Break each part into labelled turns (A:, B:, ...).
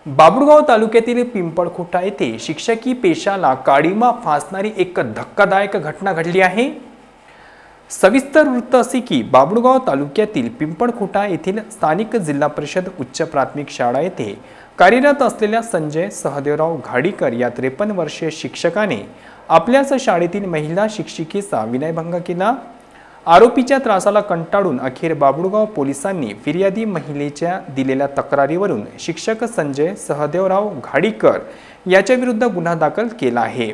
A: बाभुळगाव तालुक्यातील पिंपळखुटा येथे शिक्षकी पेशाला काळिमा फासणारी एक धक्कादायक घटना घडली आहे। सविस्तर वृत्त असे की बाभुळगाव तालुक्यातील पिंपळखुटा येथील स्थानिक जिल्हा परिषद उच्च प्राथमिक शाळा येथे कार्यरत असलेल्या संजय सहदेवराव घाडीकर या 53 वर्षीय शिक्षकाने आपल्याच शाळेतील महिला शिक्षिकेचा विनयभंग केला। आरोपीच्या त्रासाला कंटाळून अखेर बाभुळगाव पोलिसांनी फिर्यादी महिलेच्या दिलेल्या तक्रारीवरून शिक्षक संजय सहदेवराव घाडीकर याच्या विरुद्ध गुन्हा दाखल केला आहे।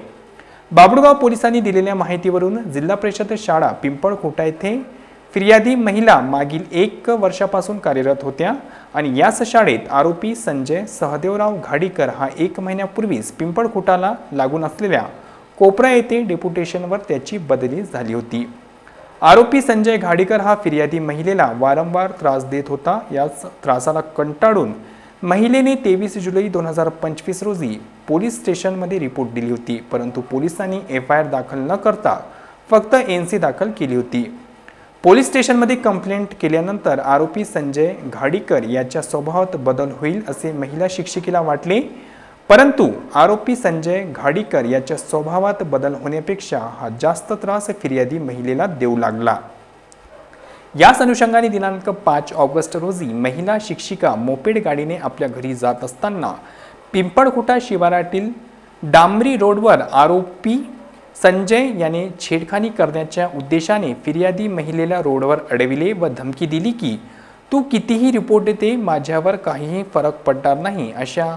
A: बाभुळगाव पोलिसांनी दिलेल्या माहितीवरून जिल्हा परिषद शाळा पिंपळखुटा येथे फिर्यादी महिला मागील 1 वर्षापासून कार्यरत होत्या आणि याच शाळेत आरोपी संजय सहदेवराव घाडीकर हा 1 महिन्यापूर्वीच पिंपळखुटाला लागून असलेल्या कोपरा येथे डेप्युटेशनवर त्याची बदली झाली होती। आरोपी संजय घाडीकर हा फिर्यादी महिलेला वारंवार त्रास देत होता। याच त्रासाला कंटाळून महिलेने 23 जुलै 2025 रोजी पोलीस स्टेशनमध्ये रिपोर्ट दिली होती, परंतु पोलिसांनी FIR दाखल न करता फक्त NC दाखल केली होती। पोलीस स्टेशनमध्ये कंप्लेंट केल्यानंतर आरोपी संजय घाडीकर याच्या स्वभावात बदल होईल असे महिला शिक्षिकेला वाटले, परंतु आरोपी संजय घाडीकर याच्या स्वभावात बदल होण्यापेक्षा हा जास्त त्रास फिर्यादी महिलेला देऊ लागला। याच अनुषंगाने दिनांक 5 ऑगस्ट रोजी महिला शिक्षिका मोपेड गाडीने आपल्या घरी जात असताना पिंपळखुटा शिवारातील डांबरी रोडवर आरोपी संजय याने छेडखानी करण्याच्या उद्देशाने फिर्यादी महिलेला रोडवर अडविले व धमकी दिली की तू कितीही रिपोर्ट दे, माझ्यावर काहीही फरक पडणार नाही अशा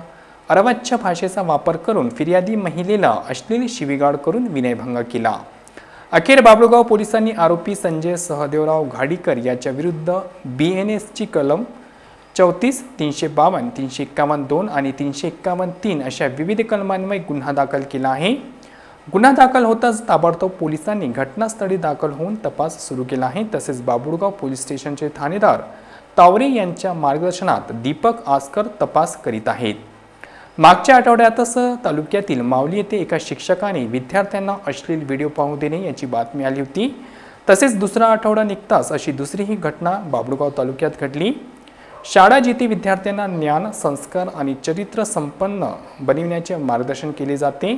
A: अर्वाच्य भाषेचा वापर करून फिर्यादी महिलेला अश्लील शिवीगाळ करून विनयभंग केला। अखेर बाभुळगाव पोलिसांनी आरोपी संजय सहदेवराव घाडीकर याच्या विरुद्ध BNS ची कलम 34, 352, 351(2) आणि 351(3) अशा विविध कलमांन्वये गुन्हा दाखल केला आहे। गुन्हा दाखल होताच ताबडतोब पोलिसांनी घटनास्थळी दाखल होऊन तपास सुरू केला आहे। तसेच बाभुळगाव पोलीस स्टेशनचे ठाणेदार तावरे यांच्या मार्गदर्शनात दीपक आसकर तपास करीत आहेत। मागच्या आठवड्यातच तालुक्यातील मावली येथे एका शिक्षकाने विद्यार्थ्यांना अश्लील व्हिडिओ पाहू देणे याची बातमी आली होती। तसेच दुसरा आठवडा निघताच अशी दुसरीही घटना बाभुळगाव तालुक्यात घडली। शाळा जिथे विद्यार्थ्यांना ज्ञान, संस्कार आणि चरित्र संपन्न बनविण्याचे मार्गदर्शन केले जाते,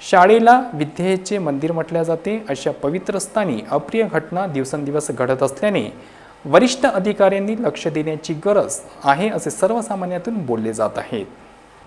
A: शाळेला विद्येचे मंदिर म्हटले जाते, अशा पवित्र स्थानी अप्रिय घटना दिवसेंदिवस घडत असल्याने वरिष्ठ अधिकाऱ्यांनी लक्ष देण्याची गरज आहे असे सर्वसामान्यातून बोलले जात आहे।